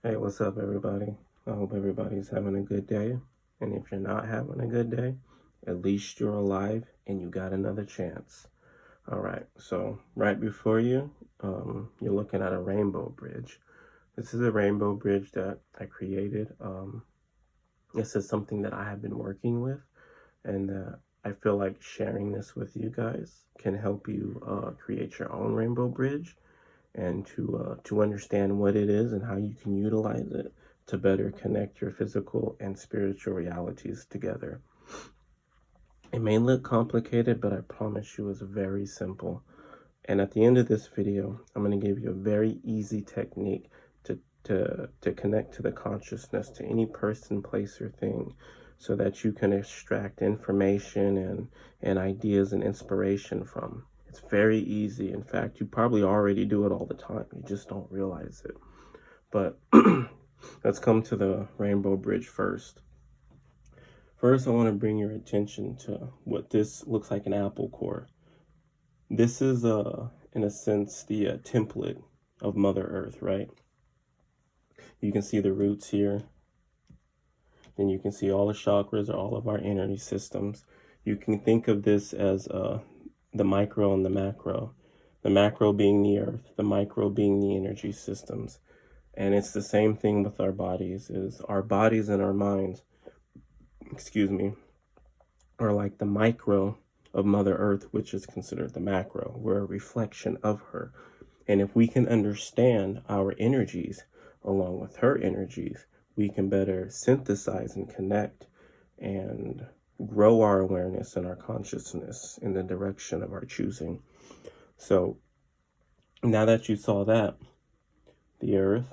Hey, what's up, everybody? I hope everybody's having a good day. And if you're not having a good day, at least you're alive and you got another chance. All right, so right before you, you're looking at a rainbow bridge. This is a rainbow bridge that I created. This is something that I have been working with, and I feel like sharing this with you guys can help you create your own rainbow bridge and to understand what it is and how you can utilize it to better connect your physical and spiritual realities together. It may look complicated, but I promise you it's very simple. And at the end of this video, I'm going to give you a very easy technique to connect to the consciousness, to any person, place, or thing, so that you can extract information and ideas and inspiration from. It's very easy. In fact, you probably already do it all the time. You just don't realize it. But let's come to the rainbow bridge first. First, I want to bring your attention to what this looks like, an apple core. This is, in a sense, the template of Mother Earth, right? You can see the roots here. Then you can see all the chakras or all of our energy systems. You can think of this as the micro and the macro. The macro being the earth, the micro being the energy systems. And it's the same thing with our bodies, is our bodies and our minds, are like the micro of Mother Earth, which is considered the macro. We're a reflection of her. And if we can understand our energies along with her energies, we can better synthesize and connect and grow our awareness and our consciousness in the direction of our choosing. So now that you saw that, the earth,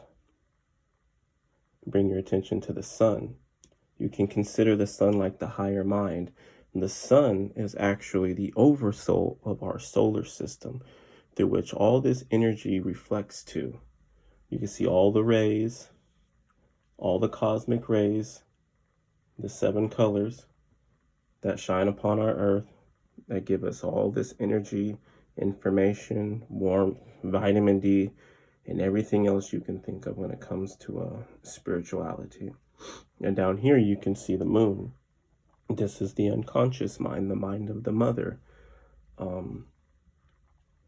bring your attention to the sun. You can consider the sun like the higher mind. The sun is actually the oversoul of our solar system, through which all this energy reflects to. You can see all the rays, all the cosmic rays, the 7 colors that shine upon our earth, that give us all this energy, information, warmth, vitamin D, and everything else you can think of when it comes to spirituality. And down here you can see the moon. This is the unconscious mind, the mind of the mother.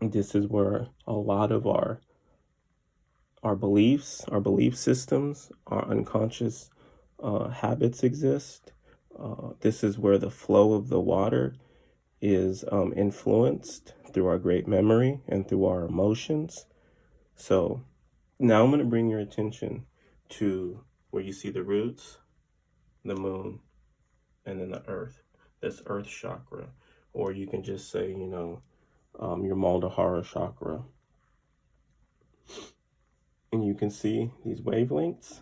This is where a lot of our beliefs, our belief systems, our unconscious habits exist. This is where the flow of the water is influenced through our great memory and through our emotions. So now I'm going to bring your attention to where you see the roots, the moon, and then the earth, this earth chakra. Or you can just say, your Muladhara chakra. And you can see these wavelengths,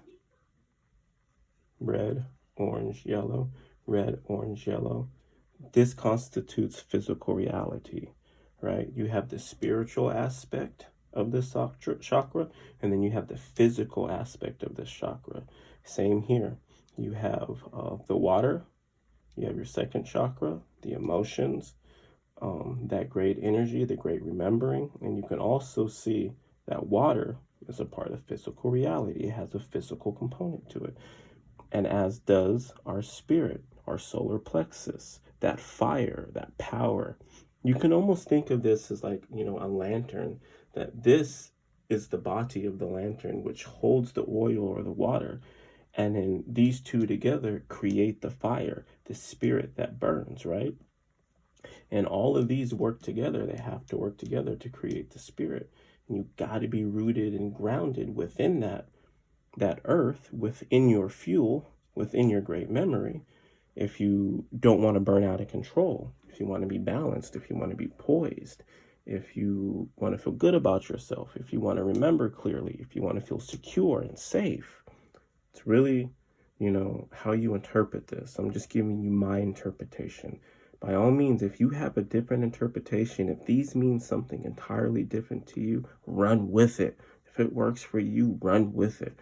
red, orange, yellow, red, orange, yellow. This constitutes physical reality, right? You have the spiritual aspect of this chakra, and then you have the physical aspect of this chakra. Same here. You have the water, you have your second chakra, the emotions, that great energy, the great remembering, and you can also see that water is a part of physical reality. It has a physical component to it, and as does our spirit, our solar plexus, that fire, that power. You can almost think of this as like, a lantern, that this is the body of the lantern, which holds the oil or the water. And then these two together create the fire, the spirit that burns, right? And all of these work together. They have to work together to create the spirit. And you got to be rooted and grounded within that earth, within your fuel, within your great memory. If you don't want to burn out of control, if you want to be balanced, if you want to be poised, if you want to feel good about yourself, if you want to remember clearly, if you want to feel secure and safe. It's really, how you interpret this. I'm just giving you my interpretation. By all means, if you have a different interpretation, if these mean something entirely different to you, run with it. If it works for you, run with it.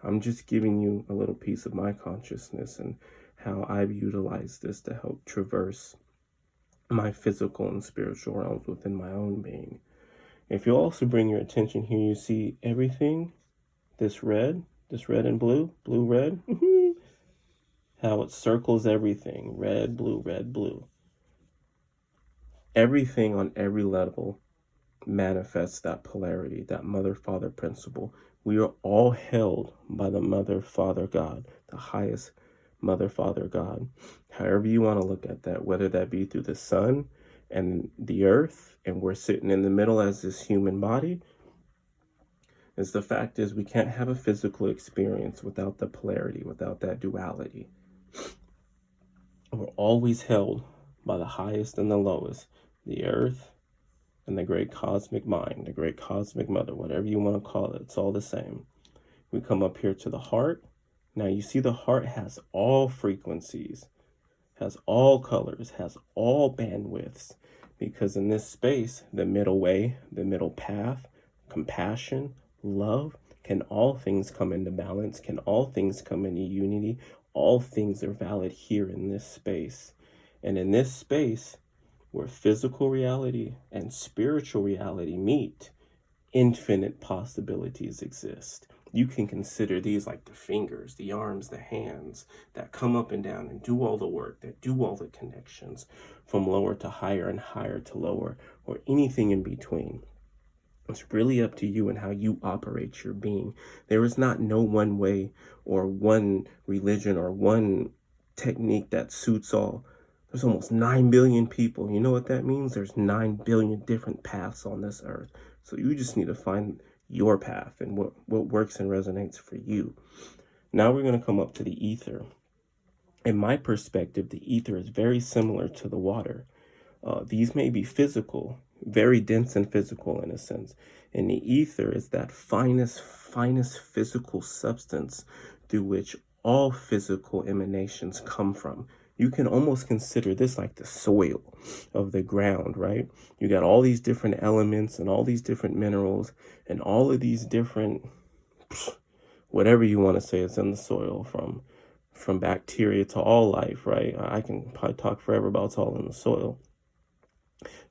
I'm just giving you a little piece of my consciousness and how I've utilized this to help traverse my physical and spiritual realms within my own being. If you also bring your attention here, you see everything, this red, This red and blue, blue, red. How it circles everything. Red, blue, red, blue. Everything on every level manifests that polarity, that mother-father principle. We are all held by the mother-father God, the highest mother-father God. However you want to look at that, whether that be through the sun and the earth, and we're sitting in the middle as this human body, is the fact is we can't have a physical experience without the polarity, without that duality. We're always held by the highest and the lowest, the earth and the great cosmic mind, the great cosmic mother, whatever you want to call it, it's all the same. We come up here to the heart. Now you see the heart has all frequencies, has all colors, has all bandwidths, because in this space, the middle way, the middle path, compassion, love, can all things come into balance? Can all things come into unity? All things are valid here in this space. And in this space, where physical reality and spiritual reality meet, infinite possibilities exist. You can consider these like the fingers, the arms, the hands that come up and down and do all the work, that do all the connections from lower to higher and higher to lower, or anything in between. It's really up to you and how you operate your being. There is not no one way or one religion or one technique that suits all. There's almost 9 billion people. You know what that means? There's 9 billion different paths on this earth. So you just need to find your path and what works and resonates for you. Now we're going to come up to the ether. In my perspective, the ether is very similar to the water. These may be physical, very dense and physical in a sense. And the ether is that finest physical substance through which all physical emanations come from. You can almost consider this like the soil of the ground, right? You got all these different elements and all these different minerals and all of these different, whatever you want to say is in the soil, from bacteria to all life, right? I can probably talk forever about it's all in the soil.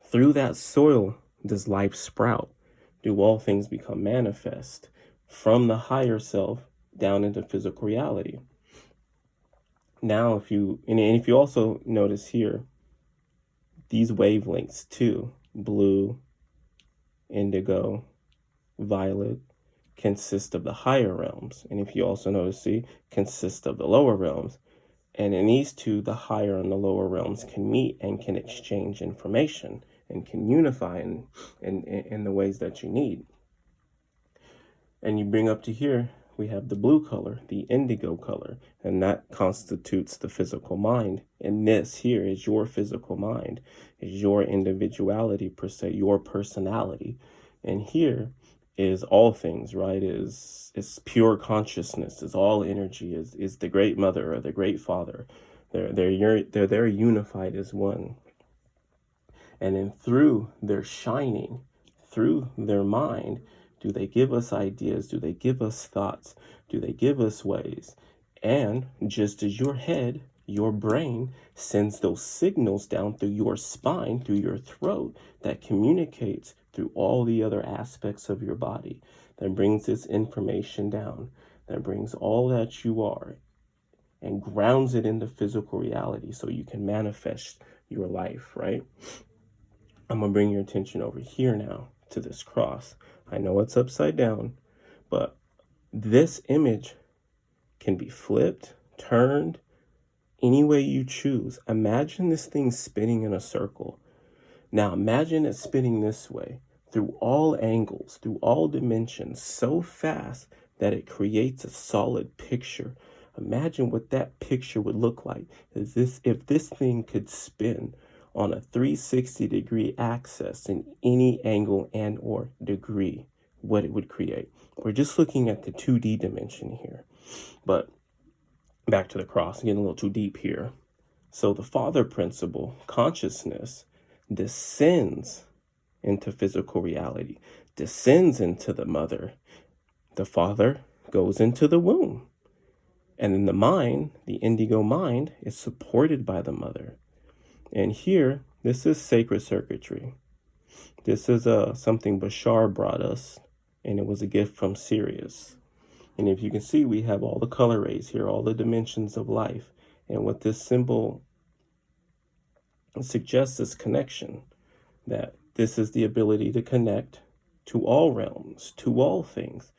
Through that soil does life sprout. Do all things become manifest from the higher self down into physical reality. Now, if you also notice here, these wavelengths too, blue, indigo, violet, consist of the higher realms. And if you also notice, consist of the lower realms. And in these two, the higher and the lower realms can meet and can exchange information and can unify in the ways that you need. And you bring up to here, we have the blue color, the indigo color, and that constitutes the physical mind. And this here is your physical mind, is your individuality per se, your personality. And here is all things, right? Is pure consciousness, is all energy, is the great mother or the great father. They're unified as one. And then through their shining, through their mind, do they give us ideas? Do they give us thoughts? Do they give us ways? And just as your head, your brain sends those signals down through your spine, through your throat, that communicates through all the other aspects of your body, that brings this information down, that brings all that you are and grounds it into physical reality so you can manifest your life, right? I'm going to bring your attention over here now to this cross. I know it's upside down, but this image can be flipped, turned, any way you choose. Imagine this thing spinning in a circle. Now imagine it spinning this way, through all angles, through all dimensions, so fast that it creates a solid picture. Imagine what that picture would look like if this thing could spin on a 360-degree axis in any angle and or degree, what it would create. We're just looking at the 2D dimension here. But back to the cross, getting a little too deep here. So the father principle, consciousness, descends into physical reality, descends into the mother. The father goes into the womb. And then the mind, the indigo mind, is supported by the mother. And here, this is sacred circuitry. This is something Bashar brought us, and it was a gift from Sirius. And if you can see, we have all the color rays here, all the dimensions of life. And what this symbol suggests is connection, that this is the ability to connect to all realms, to all things,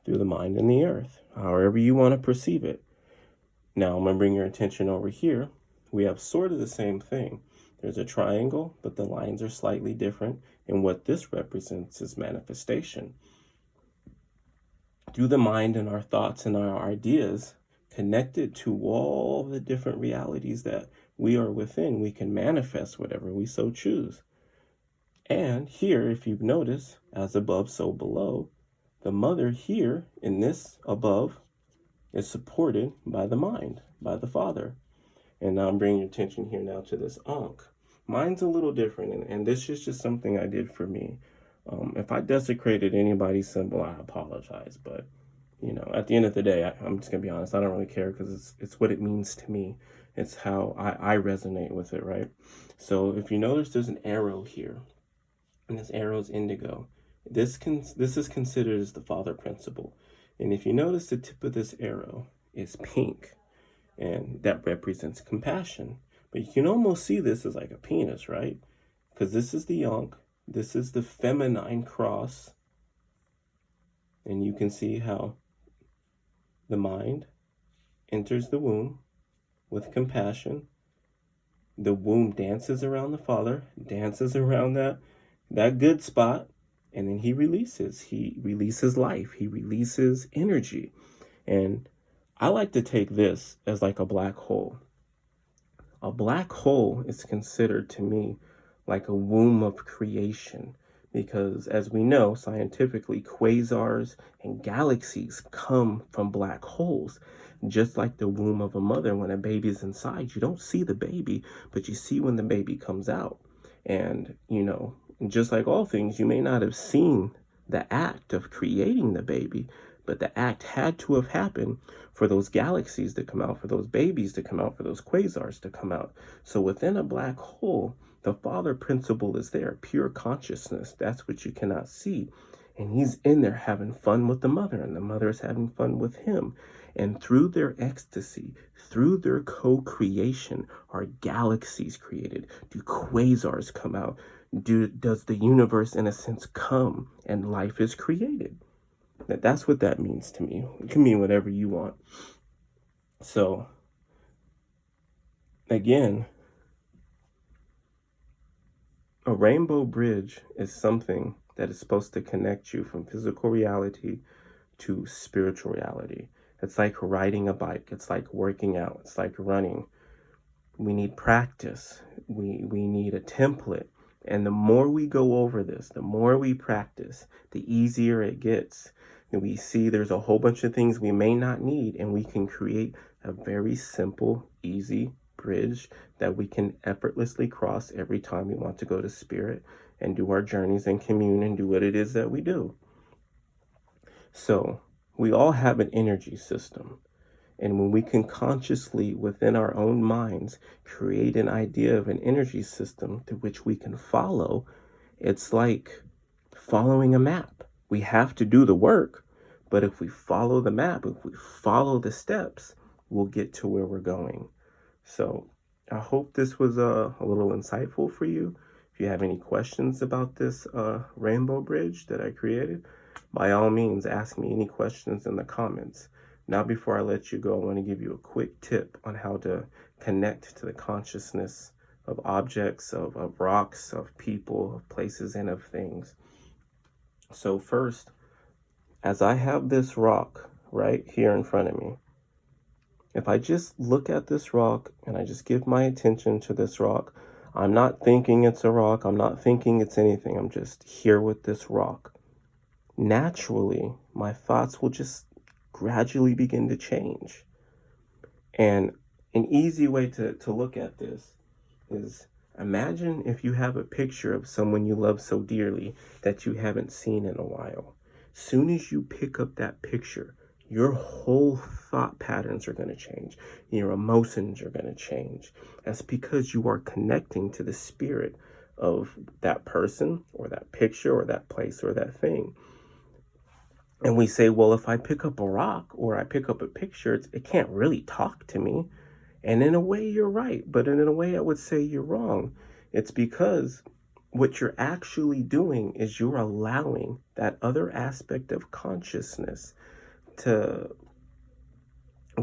through the mind and the earth, however you want to perceive it. Now, I'm going to bring your attention over here. We have sort of the same thing. There's a triangle, but the lines are slightly different. And what this represents is manifestation. Through the mind and our thoughts and our ideas, connected to all the different realities that we are within, we can manifest whatever we so choose. And here, if you've noticed, as above, so below, the mother here in this above is supported by the mind, by the father. And now I'm bringing your attention here now to this Ankh. Mine's a little different, and this is just something I did for me. If I desecrated anybody's symbol, I apologize. But, at the end of the day, I'm just going to be honest. I don't really care because it's what it means to me. It's how I resonate with it, right? So if you notice, there's an arrow here, and this arrow is indigo. This is considered as the father principle. And if you notice, the tip of this arrow is pink, and that represents compassion. But you can almost see this as like a penis, right? Because this is the Ankh. This is the feminine cross. And you can see how the mind enters the womb with compassion. The womb dances around the father, dances around that good spot, and then he releases life. He releases energy. And I like to take this as like a black hole. A black hole is considered to me like a womb of creation, because as we know scientifically, quasars and galaxies come from black holes. Just like the womb of a mother, when a baby is inside, you don't see the baby, but you see when the baby comes out. And, just like all things, you may not have seen the act of creating the baby, but the act had to have happened for those galaxies to come out, for those babies to come out, for those quasars to come out. So within a black hole, the father principle is there, pure consciousness. That's what you cannot see. And he's in there having fun with the mother, and the mother is having fun with him. And through their ecstasy, through their co-creation, are galaxies created? Do quasars come out? Does the universe, in a sense, come and life is created? That's what that means to me. It can mean whatever you want. So, again, a rainbow bridge is something that is supposed to connect you from physical reality to spiritual reality. It's like riding a bike. It's like working out. It's like running. We need practice. We need a template. And the more we go over this, the more we practice, the easier it gets. And we see there's a whole bunch of things we may not need, and we can create a very simple, easy bridge that we can effortlessly cross every time we want to go to spirit and do our journeys and commune and do what it is that we do. So we all have an energy system. And when we can consciously, within our own minds, create an idea of an energy system through which we can follow, it's like following a map. We have to do the work, but if we follow the map, if we follow the steps, we'll get to where we're going. So I hope this was a little insightful for you. If you have any questions about this rainbow bridge that I created, by all means, ask me any questions in the comments. Now, before I let you go, I want to give you a quick tip on how to connect to the consciousness of objects, of rocks, of people, of places, and of things. So first, as I have this rock right here in front of me, if I just look at this rock and I just give my attention to this rock, I'm not thinking it's a rock. I'm not thinking it's anything. I'm just here with this rock. Naturally, my thoughts will just gradually begin to change. And an easy way to look at this is, imagine if you have a picture of someone you love so dearly that you haven't seen in a while. Soon as you pick up that picture, your whole thought patterns are going to change. Your emotions are going to change. That's because you are connecting to the spirit of that person or that picture or that place or that thing. And we say, well, if I pick up a rock or I pick up a picture, it can't really talk to me. And in a way, you're right. But in a way, I would say you're wrong. It's because what you're actually doing is you're allowing that other aspect of consciousness to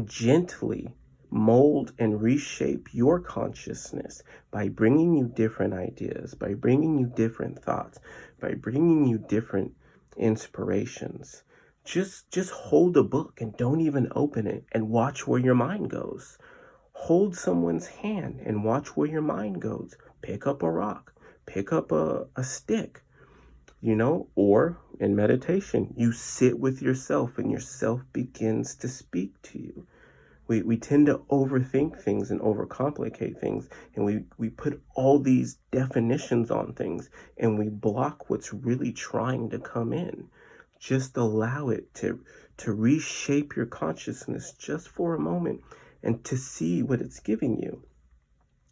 gently mold and reshape your consciousness by bringing you different ideas, by bringing you different thoughts, by bringing you different inspirations. Just hold a book and don't even open it and watch where your mind goes. Hold someone's hand and watch where your mind goes. Pick up a rock, pick up a stick, or in meditation, you sit with yourself and yourself begins to speak to you. We tend to overthink things and overcomplicate things, and we put all these definitions on things, and we block what's really trying to come in. Just allow it to reshape your consciousness just for a moment and to see what it's giving you.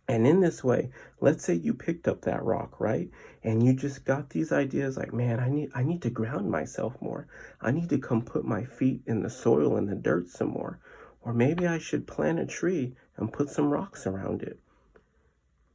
And in this way, let's say you picked up that rock, right? And you just got these ideas like, man, I need to ground myself more. I need to come put my feet in the soil and the dirt some more. Or maybe I should plant a tree and put some rocks around it.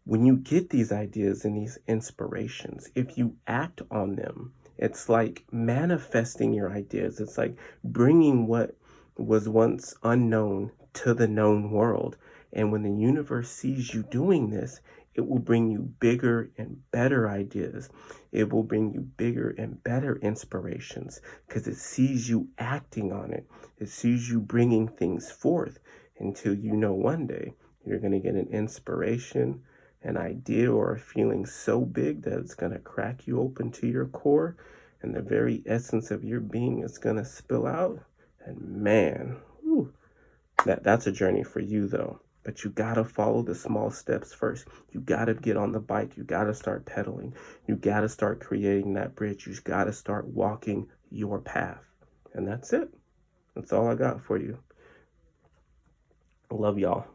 When you get these ideas and these inspirations, if you act on them, it's like manifesting your ideas. It's like bringing what was once unknown to the known world. And when the universe sees you doing this, it will bring you bigger and better ideas. It will bring you bigger and better inspirations because it sees you acting on it. It sees you bringing things forth until one day you're going to get an inspiration, an idea, or a feeling so big that it's going to crack you open to your core and the very essence of your being is going to spill out. And man, that's a journey for you though. But you got to follow the small steps first. You got to get on the bike. You got to start pedaling. You got to start creating that bridge. You got to start walking your path. And that's it. That's all I got for you. I love y'all.